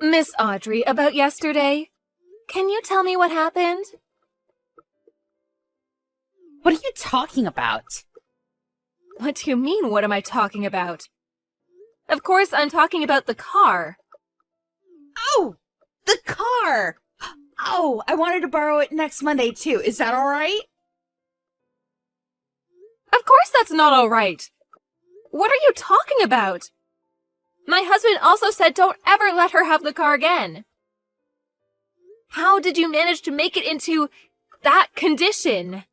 Miss Audrey, about yesterday. Can you tell me what happened? What are you talking about? What do you mean, what am I talking about? Of course, I'm talking about the car. Oh, the car! Oh, I wanted to borrow it next Monday too. Is that all right? Of course that's not all right. What are you talking about? My husband also said don't ever let her have the car again. How did you manage to make it into that condition?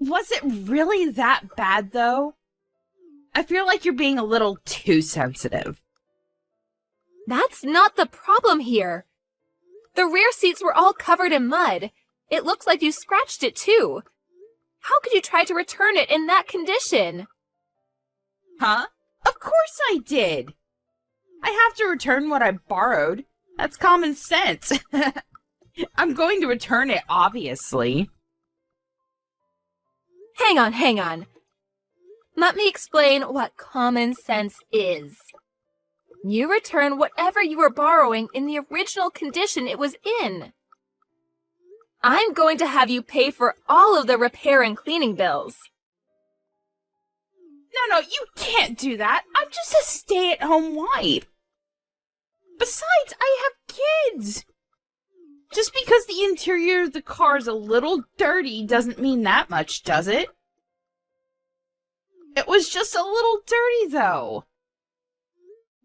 Was it really that bad, though? I feel like you're being a little too sensitive. That's not the problem here. The rear seats were all covered in mud. It looks like you scratched it too. How could you try to return it in that condition? Huh? Of course I did. I have to return what I borrowed. That's common sense. I'm going to return it, obviously. Hang on. Let me explain what common sense is. You return whatever you were borrowing in the original condition it was in. I'm going to have you pay for all of the repair and cleaning bills. No, you can't do that. I'm just a stay-at-home wife. Besides, I have kids. Just because the interior of the car is a little dirty doesn't mean that much, does it? It was just a little dirty, though.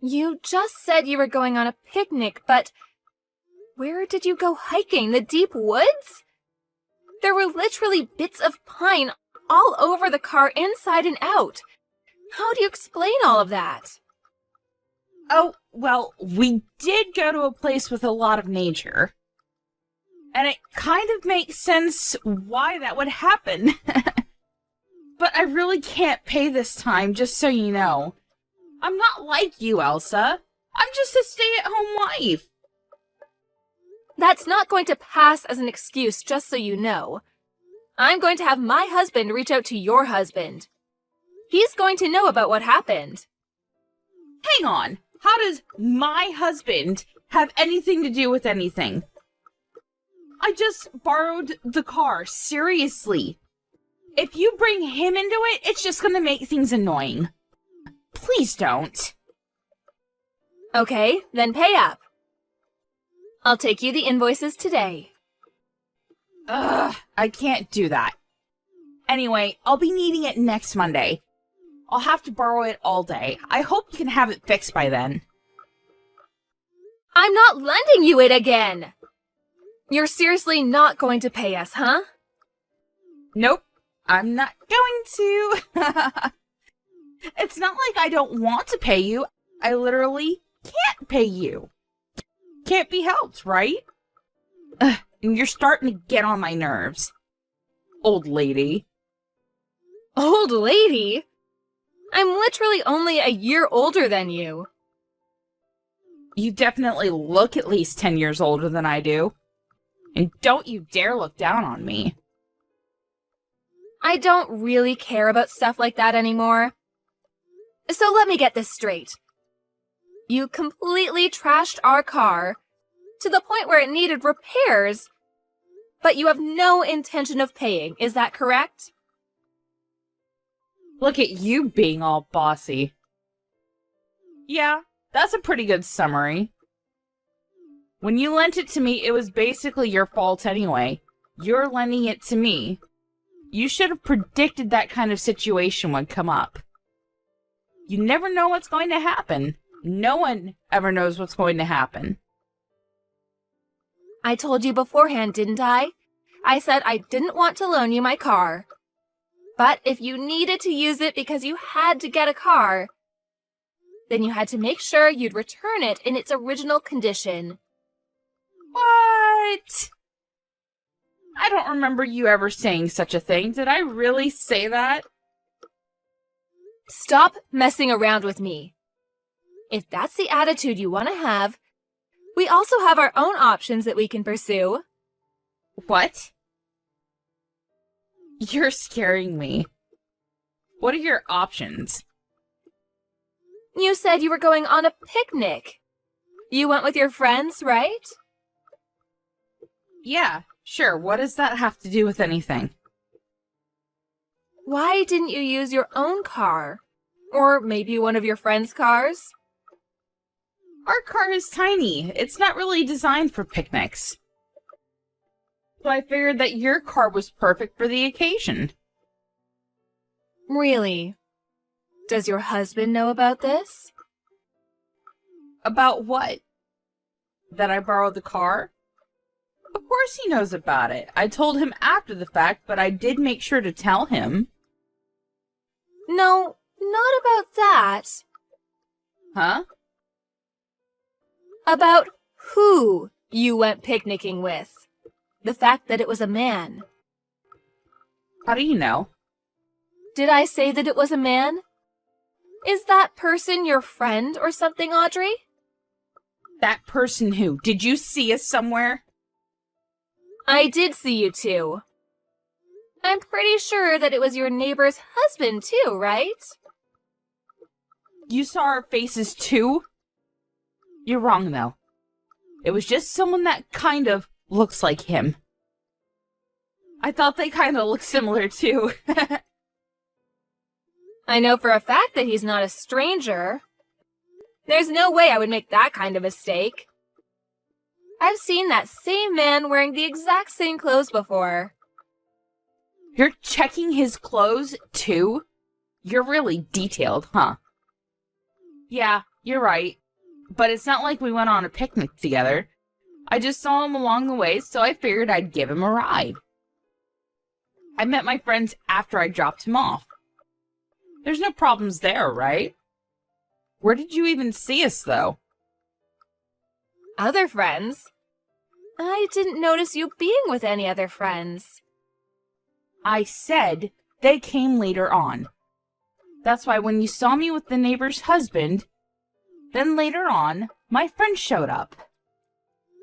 You just said you were going on a picnic, but where did you go hiking? The deep woods? There were literally bits of pine all over the car, inside and out. How do you explain all of that? Oh, well, we did go to a place with a lot of nature. And it kind of makes sense why that would happen. But I really can't pay this time, just so you know. I'm not like you, Elsa. I'm just a stay-at-home wife. That's not going to pass as an excuse, just so you know. I'm going to have my husband reach out to your husband. He's going to know about what happened. Hang on. How does my husband have anything to do with anything? I just borrowed the car, seriously. If you bring him into it, it's just gonna make things annoying. Please don't. Okay, then pay up. I'll take you the invoices today. Ugh, I can't do that. Anyway, I'll be needing it next Monday. I'll have to borrow it all day. I hope you can have it fixed by then. I'm not lending you it again! You're seriously not going to pay us, huh? Nope, I'm not going to. It's not like I don't want to pay you. I literally can't pay you. Can't be helped, right? Ugh, and you're starting to get on my nerves. Old lady. Old lady? I'm literally only a year older than you. You definitely look at least 10 years older than I do. And don't you dare look down on me. I don't really care about stuff like that anymore. So let me get this straight. You completely trashed our car to the point where it needed repairs, but you have no intention of paying, is that correct? Look at you being all bossy. Yeah, that's a pretty good summary. When you lent it to me, it was basically your fault anyway. You're lending it to me. You should have predicted that kind of situation would come up. You never know what's going to happen. No one ever knows what's going to happen. I told you beforehand, didn't I? I said I didn't want to loan you my car. But if you needed to use it because you had to get a car, then you had to make sure you'd return it in its original condition. What? I don't remember you ever saying such a thing. Did I really say that? Stop messing around with me. If that's the attitude you want to have, we also have our own options that we can pursue. What? You're scaring me. What are your options? You said you were going on a picnic. You went with your friends, right? Yeah, sure. What does that have to do with anything? Why didn't you use your own car? Or maybe one of your friends' cars? Our car is tiny. It's not really designed for picnics. So I figured that your car was perfect for the occasion. Really? Does your husband know about this? About what? That I borrowed the car? Of course he knows about it. I told him after the fact, but I did make sure to tell him. No, not about that. Huh? About who you went picnicking with. The fact that it was a man. How do you know? Did I say that it was a man? Is that person your friend or something, Audrey? That person who? Did you see us somewhere? I did see you two. I'm pretty sure that it was your neighbor's husband too, right? You saw our faces too? You're wrong, though. It was just someone that kind of looks like him. I thought they kind of looked similar too. I know for a fact that he's not a stranger. There's no way I would make that kind of mistake. I've seen that same man wearing the exact same clothes before. You're checking his clothes too? You're really detailed, huh? Yeah, you're right. But it's not like we went on a picnic together. I just saw him along the way, so I figured I'd give him a ride. I met my friends after I dropped him off. There's no problems there, right? Where did you even see us, though? Other friends? I didn't notice you being with any other friends. I said they came later on. That's why when you saw me with the neighbor's husband, then later on, my friend showed up.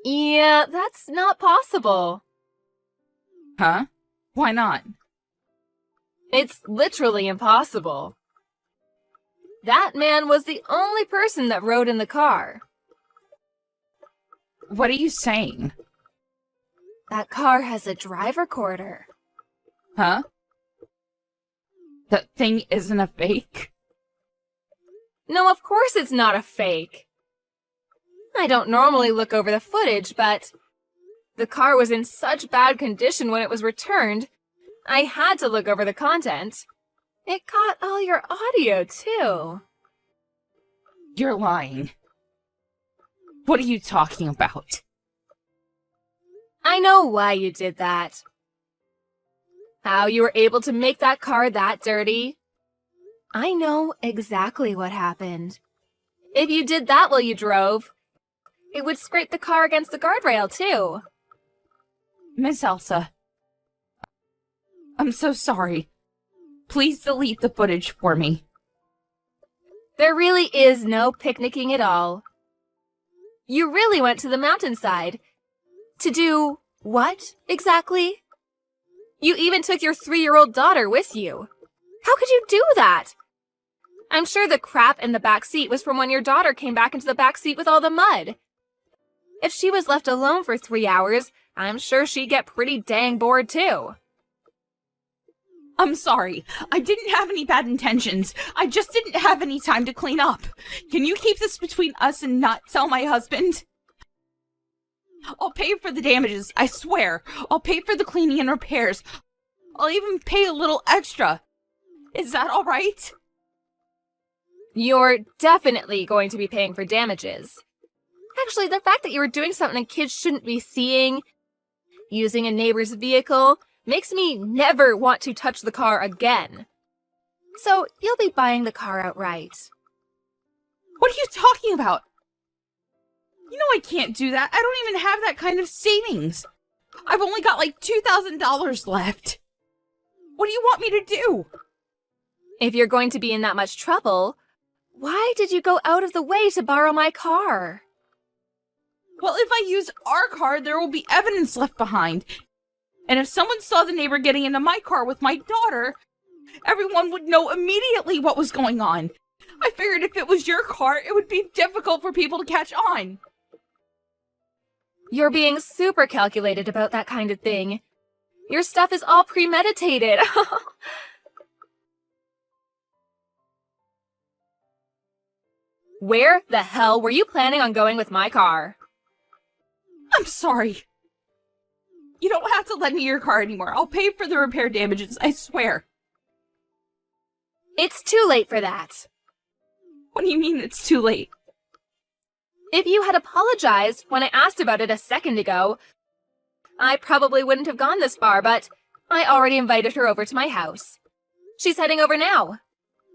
Yeah, that's not possible. Huh? Why not? It's literally impossible. That man was the only person that rode in the car. What are you saying? That car has a drive recorder. Huh? That thing isn't a fake? No, of course it's not a fake. I don't normally look over the footage, but the car was in such bad condition when it was returned, I had to look over the content. It caught all your audio, too. You're lying. What are you talking about? I know why you did that. How you were able to make that car that dirty. I know exactly what happened. If you did that while you drove, it would scrape the car against the guardrail, too. Miss Elsa, I'm so sorry. Please delete the footage for me. There really is no picnicking at all. You really went to the mountainside. To do what, exactly? You even took your 3-year-old daughter with you. How could you do that? I'm sure the crap in the back seat was from when your daughter came back into the back seat with all the mud. If she was left alone for 3 hours, I'm sure she'd get pretty dang bored too. I'm sorry. I didn't have any bad intentions. I just didn't have any time to clean up. Can you keep this between us and not tell my husband? I'll pay for the damages, I swear. I'll pay for the cleaning and repairs. I'll even pay a little extra. Is that all right? You're definitely going to be paying for damages. Actually, the fact that you were doing something kids shouldn't be seeing, using a neighbor's vehicle, makes me never want to touch the car again. So you'll be buying the car outright. What are you talking about? You know I can't do that. I don't even have that kind of savings. I've only got like $2,000 left. What do you want me to do? If you're going to be in that much trouble, why did you go out of the way to borrow my car? Well, if I use our car, there will be evidence left behind. And if someone saw the neighbor getting into my car with my daughter, everyone would know immediately what was going on. I figured if it was your car, it would be difficult for people to catch on. You're being super calculated about that kind of thing. Your stuff is all premeditated. Where the hell were you planning on going with my car? I'm sorry. You don't have to lend me your car anymore. I'll pay for the repair damages, I swear. It's too late for that. What do you mean it's too late? If you had apologized when I asked about it a second ago, I probably wouldn't have gone this far, but I already invited her over to my house. She's heading over now.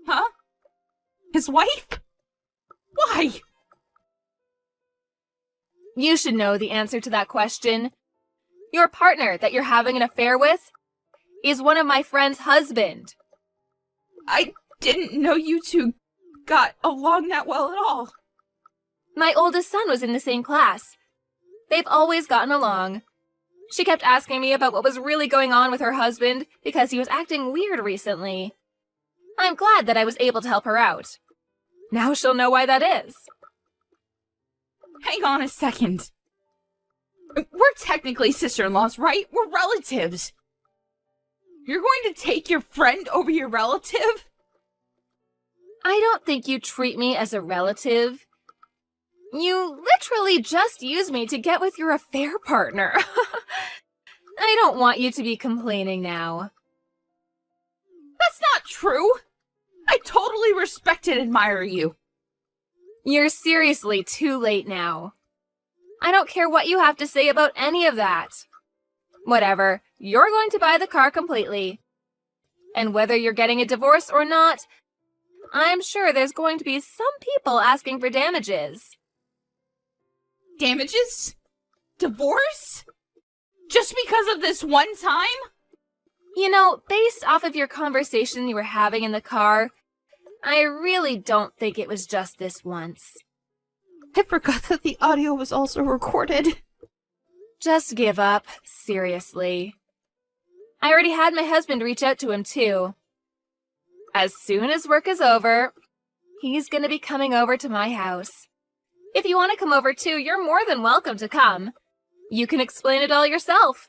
Huh? His wife? Why? You should know the answer to that question. Your partner that you're having an affair with is one of my friend's husband. I didn't know you two got along that well at all. My oldest son was in the same class. They've always gotten along. She kept asking me about what was really going on with her husband because he was acting weird recently. I'm glad that I was able to help her out. Now she'll know why that is. Hang on a second. We're technically sister-in-laws, right? We're relatives. You're going to take your friend over your relative? I don't think you treat me as a relative. You literally just use me to get with your affair partner. I don't want you to be complaining now. That's not true. I totally respect and admire you. You're seriously too late now. I don't care what you have to say about any of that. Whatever, you're going to buy the car completely. And whether you're getting a divorce or not, I'm sure there's going to be some people asking for damages. Damages? Divorce? Just because of this one time? You know, based off of your conversation you were having in the car, I really don't think it was just this once. I forgot that the audio was also recorded. Just give up, seriously. I already had my husband reach out to him, too. As soon as work is over, he's gonna be coming over to my house. If you want to come over, too, you're more than welcome to come. You can explain it all yourself.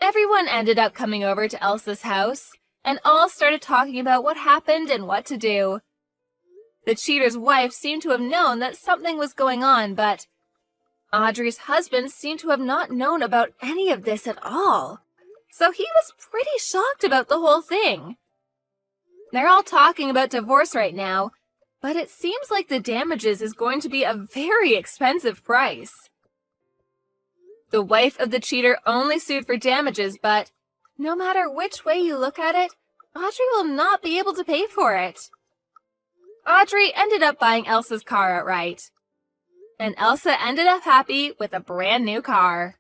Everyone ended up coming over to Elsa's house, and all started talking about what happened and what to do. The cheater's wife seemed to have known that something was going on, but Audrey's husband seemed to have not known about any of this at all. So he was pretty shocked about the whole thing. They're all talking about divorce right now, but it seems like the damages is going to be a very expensive price. The wife of the cheater only sued for damages, but no matter which way you look at it, Audrey will not be able to pay for it. Audrey ended up buying Elsa's car outright. And Elsa ended up happy with a brand new car.